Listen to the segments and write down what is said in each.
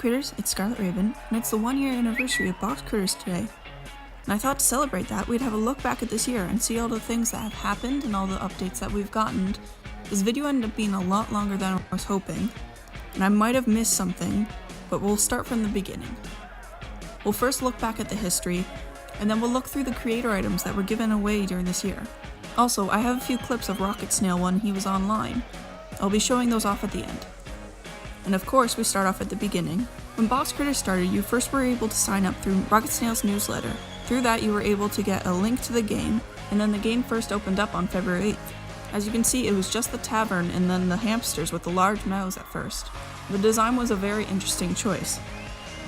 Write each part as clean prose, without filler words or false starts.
Critters, it's Scarlet Raven, and it's the 1-year anniversary of Box Critters today. And I thought to celebrate that, we'd have a look back at this year and see all the things that have happened and all the updates that we've gotten. This video ended up being a lot longer than I was hoping, and I might have missed something, but we'll start from the beginning. We'll first look back at the history, and then we'll look through the creator items that were given away during this year. Also, I have a few clips of Rocket Snail when he was online. I'll be showing those off at the end. And of course, we start off at the beginning. When Box Critters started, you first were able to sign up through Rocket Snail's newsletter. Through that, you were able to get a link to the game, and then the game first opened up on February 8th. As you can see, it was just the tavern and then the hamsters with the large mouths at first. The design was a very interesting choice.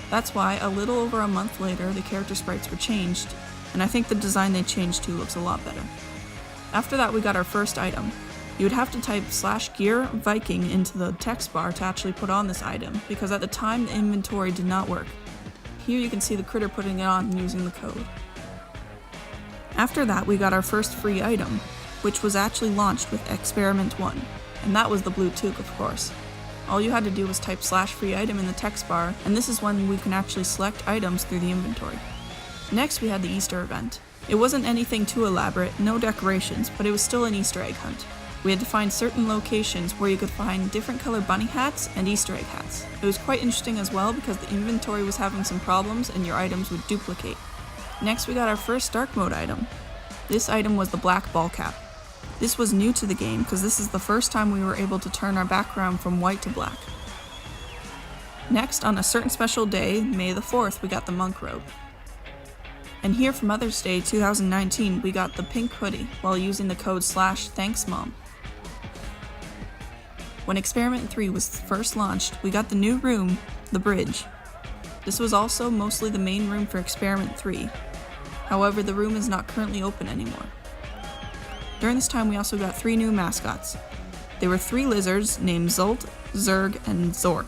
That's why, a little over a month later, the character sprites were changed, and I think the design they changed to looks a lot better. After that, we got our first item. You would have to type /gear Viking into the text bar to actually put on this item, because at the time the inventory did not work. Here you can see the critter putting it on using the code. After that, we got our first free item, which was actually launched with Experiment 1, and that was the blue toque, of course. All you had to do was type /free item in the text bar, and this is when we can actually select items through the inventory. Next, we had the Easter event. It wasn't anything too elaborate, no decorations, but it was still an Easter egg hunt. We had to find certain locations where you could find different colored bunny hats and Easter egg hats. It was quite interesting as well because the inventory was having some problems and your items would duplicate. Next, we got our first dark mode item. This item was the black ball cap. This was new to the game because this is the first time we were able to turn our background from white to black. Next, on a certain special day, May the 4th, we got the monk robe. And here for Mother's Day 2019, we got the pink hoodie while using the code /thanksmom. When Experiment 3 was first launched, we got the new room, the bridge. This was also mostly the main room for Experiment 3. However, the room is not currently open anymore. During this time, we also got 3 new mascots. They were 3 lizards named Zolt, Zerg, and Zork.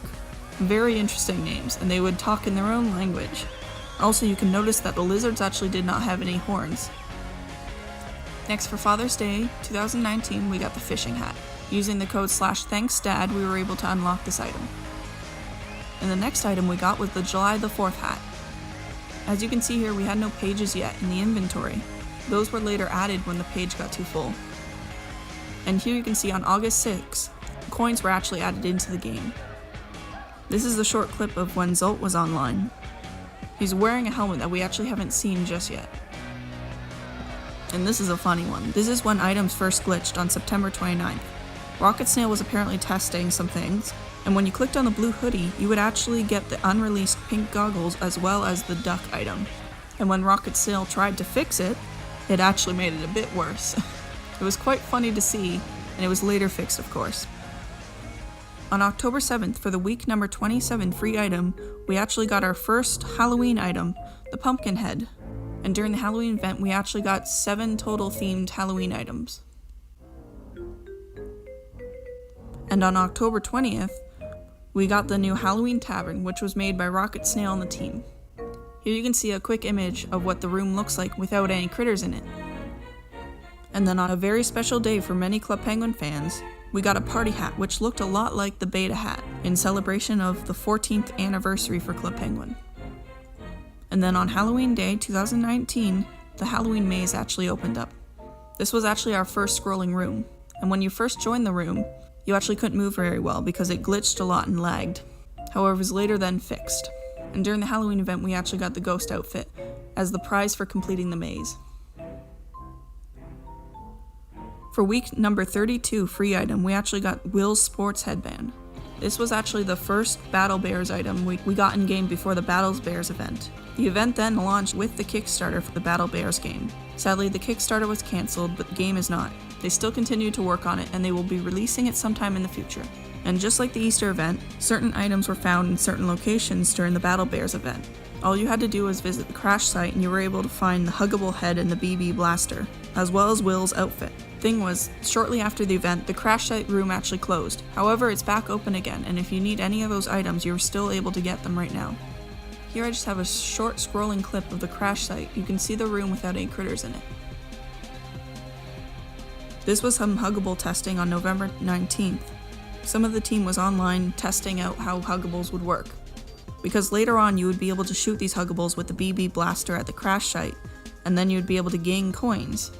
Very interesting names, and they would talk in their own language. Also, you can notice that the lizards actually did not have any horns. Next, for Father's Day 2019, we got the fishing hat. Using the code /thanksdad, we were able to unlock this item. And the next item we got was the July the 4th hat. As you can see here, we had no pages yet in the inventory. Those were later added when the page got too full. And here you can see on August 6th, coins were actually added into the game. This is a short clip of when Zolt was online. He's wearing a helmet that we actually haven't seen just yet. And this is a funny one. This is when items first glitched on September 29th. Rocket Snail was apparently testing some things, and when you clicked on the blue hoodie, you would actually get the unreleased pink goggles as well as the duck item. And when Rocket Snail tried to fix it, it actually made it a bit worse. It was quite funny to see, and it was later fixed, of course. On October 7th, for the week number 27 free item, we actually got our first Halloween item, the pumpkin head. And during the Halloween event, we actually got 7 total themed Halloween items. And on October 20th, we got the new Halloween Tavern, which was made by Rocket Snail and the team. Here you can see a quick image of what the room looks like without any critters in it. And then on a very special day for many Club Penguin fans, we got a party hat which looked a lot like the beta hat in celebration of the 14th anniversary for Club Penguin. And then on Halloween Day 2019, the Halloween maze actually opened up. This was actually our first scrolling room, and when you first joined the room, you actually couldn't move very well because it glitched a lot and lagged. However, it was later then fixed. And during the Halloween event, we actually got the ghost outfit as the prize for completing the maze. For week number 32 free item, we actually got Will's sports headband. This was actually the first Battle Bears item we got in game before the Battles Bears event. The event then launched with the Kickstarter for the Battle Bears game. Sadly, the Kickstarter was cancelled, but the game is not. They still continue to work on it, and they will be releasing it sometime in the future. And just like the Easter event, certain items were found in certain locations during the Battle Bears event. All you had to do was visit the crash site and you were able to find the huggable head and the BB blaster, as well as Will's outfit. Thing was, shortly after the event, the crash site room actually closed. However, it's back open again, and if you need any of those items, you're still able to get them right now. Here I just have a short scrolling clip of the crash site. You can see the room without any critters in it. This was some huggable testing on November 19th. Some of the team was online testing out how huggables would work. because later on you would be able to shoot these huggables with the BB blaster at the crash site, and then you would be able to gain coins.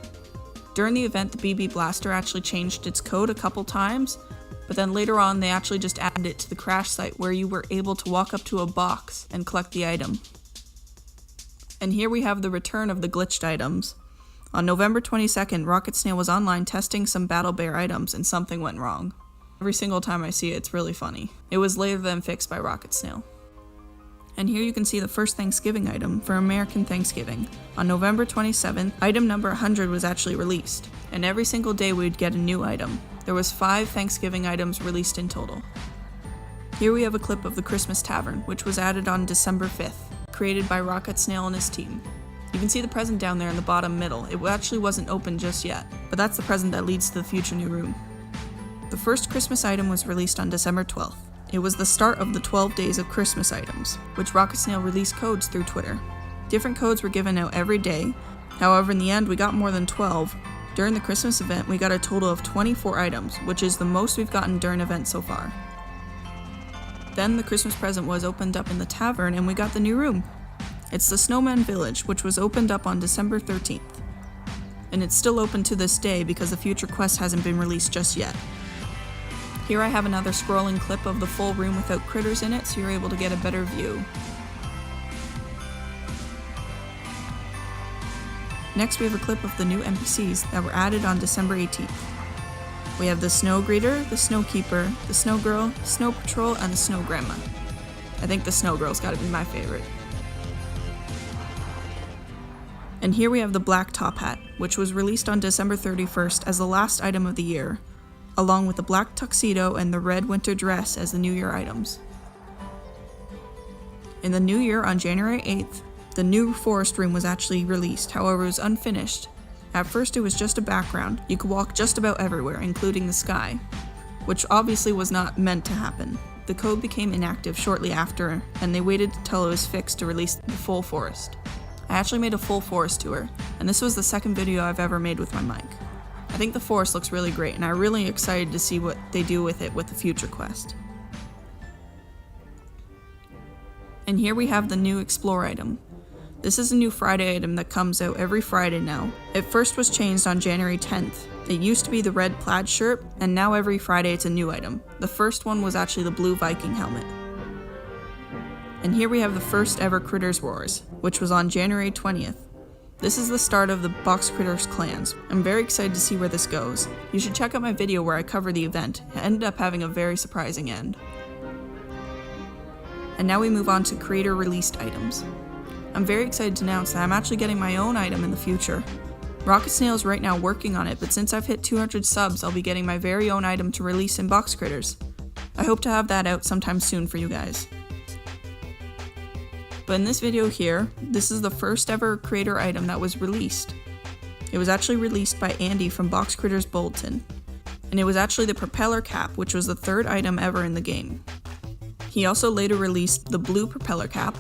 During the event, the BB blaster actually changed its code a couple times, but then later on they actually just added it to the crash site where you were able to walk up to a box and collect the item. And here we have the return of the glitched items. On November 22nd, Rocket Snail was online testing some Battle Bear items and something went wrong. Every single time I see it, it's really funny. It was later then fixed by Rocket Snail. And here you can see the first Thanksgiving item for American Thanksgiving. On November 27th, item number 100 was actually released, and every single day we would get a new item. There was 5 Thanksgiving items released in total. Here we have a clip of the Christmas Tavern, which was added on December 5th, created by Rocket Snail and his team. You can see the present down there in the bottom middle. It actually wasn't open just yet, but that's the present that leads to the future new room. The first Christmas item was released on December 12th. It was the start of the 12 days of Christmas items, which Rocket Snail released codes through Twitter. Different codes were given out every day. However, in the end, we got more than 12. During the Christmas event, we got a total of 24 items, which is the most we've gotten during an event so far. Then the Christmas present was opened up in the tavern and we got the new room. It's the Snowman Village, which was opened up on December 13th. And it's still open to this day because the future quest hasn't been released just yet. Here I have another scrolling clip of the full room without critters in it, so you're able to get a better view. Next we have a clip of the new NPCs that were added on December 18th. We have the Snow Greeter, the Snow Keeper, the Snow Girl, Snow Patrol, and the Snow Grandma. I think the Snow Girl's gotta be my favorite. And here we have the Black Top Hat, which was released on December 31st as the last item of the year, along with the black tuxedo and the red winter dress as the New Year items. In the New Year on January 8th, the new forest room was actually released, however it was unfinished. At first it was just a background. You could walk just about everywhere, including the sky, which obviously was not meant to happen. The code became inactive shortly after, and they waited until it was fixed to release the full forest. I actually made a full forest tour, and this was the second video I've ever made with my mic. I think the forest looks really great, and I'm really excited to see what they do with it with the future quest. And here we have the new Explore item. This is a new Friday item that comes out every Friday now. It first was changed on January 10th. It used to be the red plaid shirt, and now every Friday it's a new item. The first one was actually the blue Viking helmet. And here we have the first ever Critters Wars, which was on January 20th. This is the start of the Box Critters clans. I'm very excited to see where this goes. You should check out my video where I cover the event. It ended up having a very surprising end. And now we move on to creator released items. I'm very excited to announce that I'm actually getting my own item in the future. Rocket Snail is right now working on it, but since I've hit 200 subs, I'll be getting my very own item to release in Box Critters. I hope to have that out sometime soon for you guys. But in this video here, this is the first ever creator item that was released. It was actually released by Andy from Box Critters Bulletin, and it was actually the propeller cap, which was the third item ever in the game. He also later released the blue propeller cap,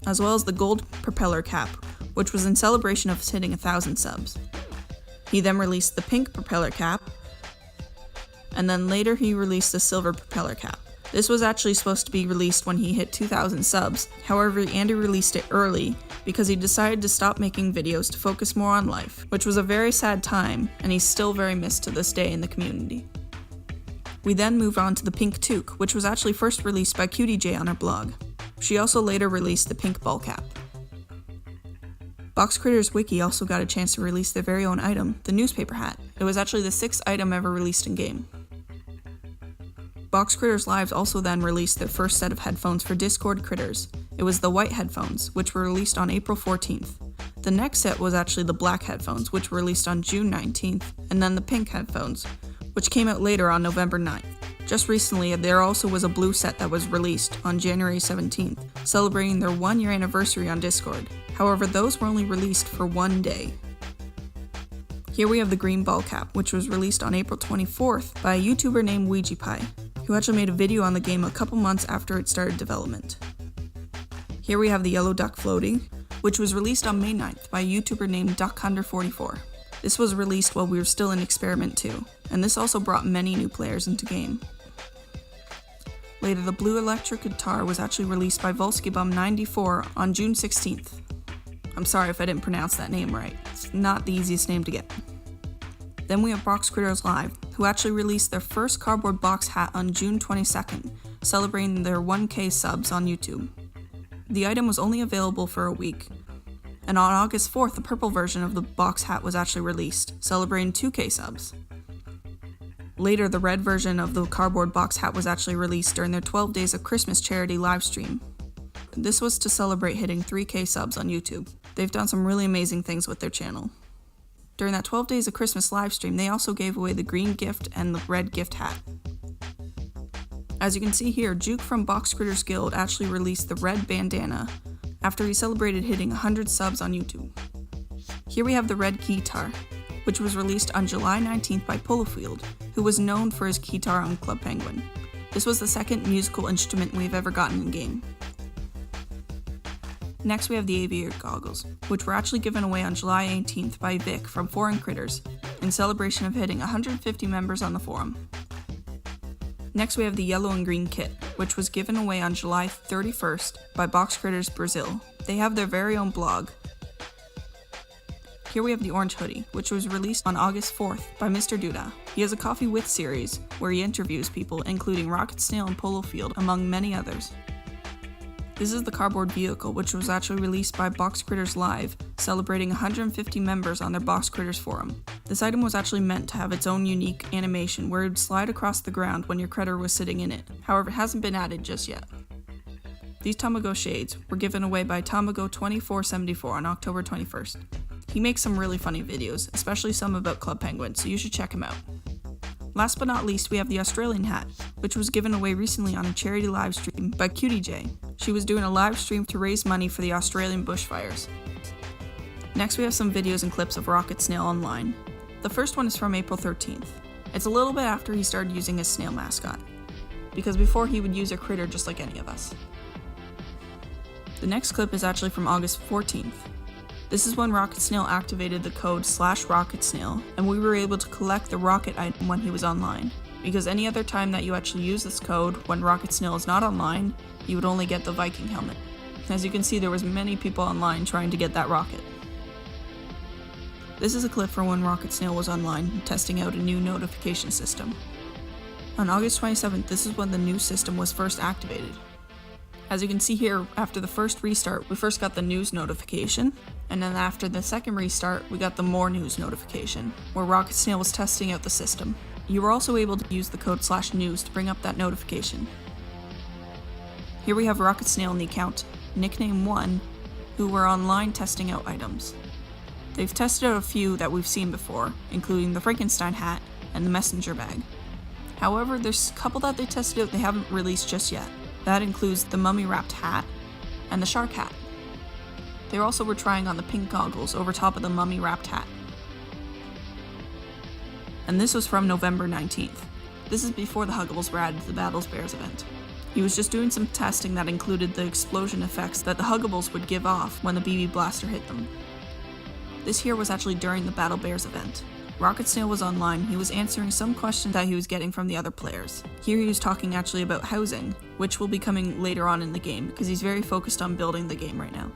as well as the gold propeller cap, which was in celebration of hitting 1,000 subs. He then released the pink propeller cap, and then later he released the silver propeller cap. This was actually supposed to be released when he hit 2,000 subs, however Andy released it early because he decided to stop making videos to focus more on life, which was a very sad time, and he's still very missed to this day in the community. We then moved on to the pink toque, which was actually first released by QDJ on her blog. She also later released the pink ball cap. Box Critters Wiki also got a chance to release their very own item, the newspaper hat. It was actually the 6th item ever released in game. Box Critters Lives also then released their first set of headphones for Discord critters. It was the white headphones, which were released on April 14th. The next set was actually the black headphones, which were released on June 19th, and then the pink headphones, which came out later on November 9th. Just recently, there also was a blue set that was released on January 17th, celebrating their 1-year anniversary on Discord. However, those were only released for one day. Here we have the green ball cap, which was released on April 24th by a YouTuber named Ouija Pie, who actually made a video on the game a couple months after it started development. Here we have the yellow duck floating, which was released on May 9th by a YouTuber named DuckHunter44. This was released while we were still in Experiment 2, and this also brought many new players into game. Later, the blue electric guitar was actually released by Volskybum94 on June 16th. I'm sorry if I didn't pronounce that name right. It's not the easiest name to get. Then we have Box Critters Live, who actually released their first cardboard box hat on June 22nd, celebrating their 1K subs on YouTube. The item was only available for a week, and on August 4th, the purple version of the box hat was actually released, celebrating 2K subs. Later, the red version of the cardboard box hat was actually released during their 12 Days of Christmas charity livestream. This was to celebrate hitting 3K subs on YouTube. They've done some really amazing things with their channel. During that 12 Days of Christmas livestream, they also gave away the green gift and the red gift hat. As you can see here, Juke from Box Critters Guild actually released the red bandana after he celebrated hitting 100 subs on YouTube. Here we have the red guitar, which was released on July 19th by Polofield, who was known for his guitar on Club Penguin. This was the second musical instrument we've ever gotten in-game. Next we have the aviator goggles, which were actually given away on July 18th by Vic from Foreign Critters, in celebration of hitting 150 members on the forum. Next we have the yellow and green kit, which was given away on July 31st by Box Critters Brazil. They have their very own blog. Here we have the orange hoodie, which was released on August 4th by Mr. Duda. He has a Coffee With series, where he interviews people including Rocket Snail and Polofield, among many others. This is the cardboard vehicle, which was actually released by Box Critters Live, celebrating 150 members on their Box Critters forum. This item was actually meant to have its own unique animation where it would slide across the ground when your critter was sitting in it. However, it hasn't been added just yet. These Tamago shades were given away by Tamago2474 on October 21st. He makes some really funny videos, especially some about Club Penguin, so you should check him out. Last but not least, we have the Australian hat, which was given away recently on a charity live stream by CutieJ. She was doing a live stream to raise money for the Australian bushfires. Next we have some videos and clips of Rocket Snail online. The first one is from April 13th. It's a little bit after he started using his snail mascot, because before he would use a critter just like any of us. The next clip is actually from August 14th. This is when Rocket Snail activated the code /RocketSnail, and we were able to collect the rocket item when he was online, because any other time that you actually use this code when Rocket Snail is not online, you would only get the Viking helmet. As you can see, there was many people online trying to get that rocket. This is a clip from when Rocket Snail was online, testing out a new notification system. On August 27th, this is when the new system was first activated. As you can see here, after the first restart, we first got the news notification, and then after the second restart, we got the more news notification, where Rocket Snail was testing out the system. You were also able to use the code /news to bring up that notification. Here we have Rocket Snail in the account, nickname 1, who were online testing out items. They've tested out a few that we've seen before, including the Frankenstein hat and the messenger bag. However, there's a couple that they tested out they haven't released just yet. That includes the mummy wrapped hat and the shark hat. They also were trying on the pink goggles over top of the mummy wrapped hat. And this was from November 19th. This is before the Huggables were added to the Battles Bears event. He was just doing some testing that included the explosion effects that the Huggables would give off when the BB blaster hit them. This here was actually during the Battle Bears event. Rocket Snail was online, he was answering some questions that he was getting from the other players. Here he was talking actually about housing, which will be coming later on in the game because he's very focused on building the game right now.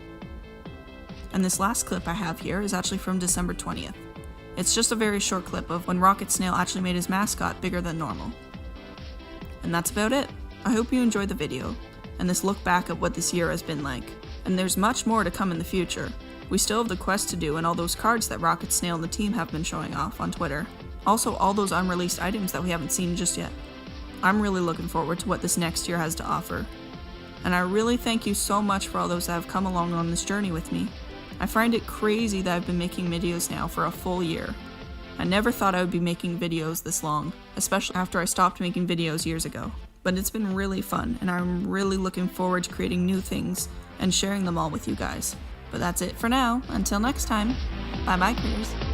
And this last clip I have here is actually from December 20th. It's just a very short clip of when Rocket Snail actually made his mascot bigger than normal. And that's about it. I hope you enjoyed the video, and this look back at what this year has been like. And there's much more to come in the future. We still have the quest to do and all those cards that Rocket Snail and the team have been showing off on Twitter. Also all those unreleased items that we haven't seen just yet. I'm really looking forward to what this next year has to offer. And I really thank you so much for all those that have come along on this journey with me. I find it crazy that I've been making videos now for a full year. I never thought I would be making videos this long, especially after I stopped making videos years ago. But it's been really fun, and I'm really looking forward to creating new things and sharing them all with you guys. But that's it for now. Until next time, bye bye critters.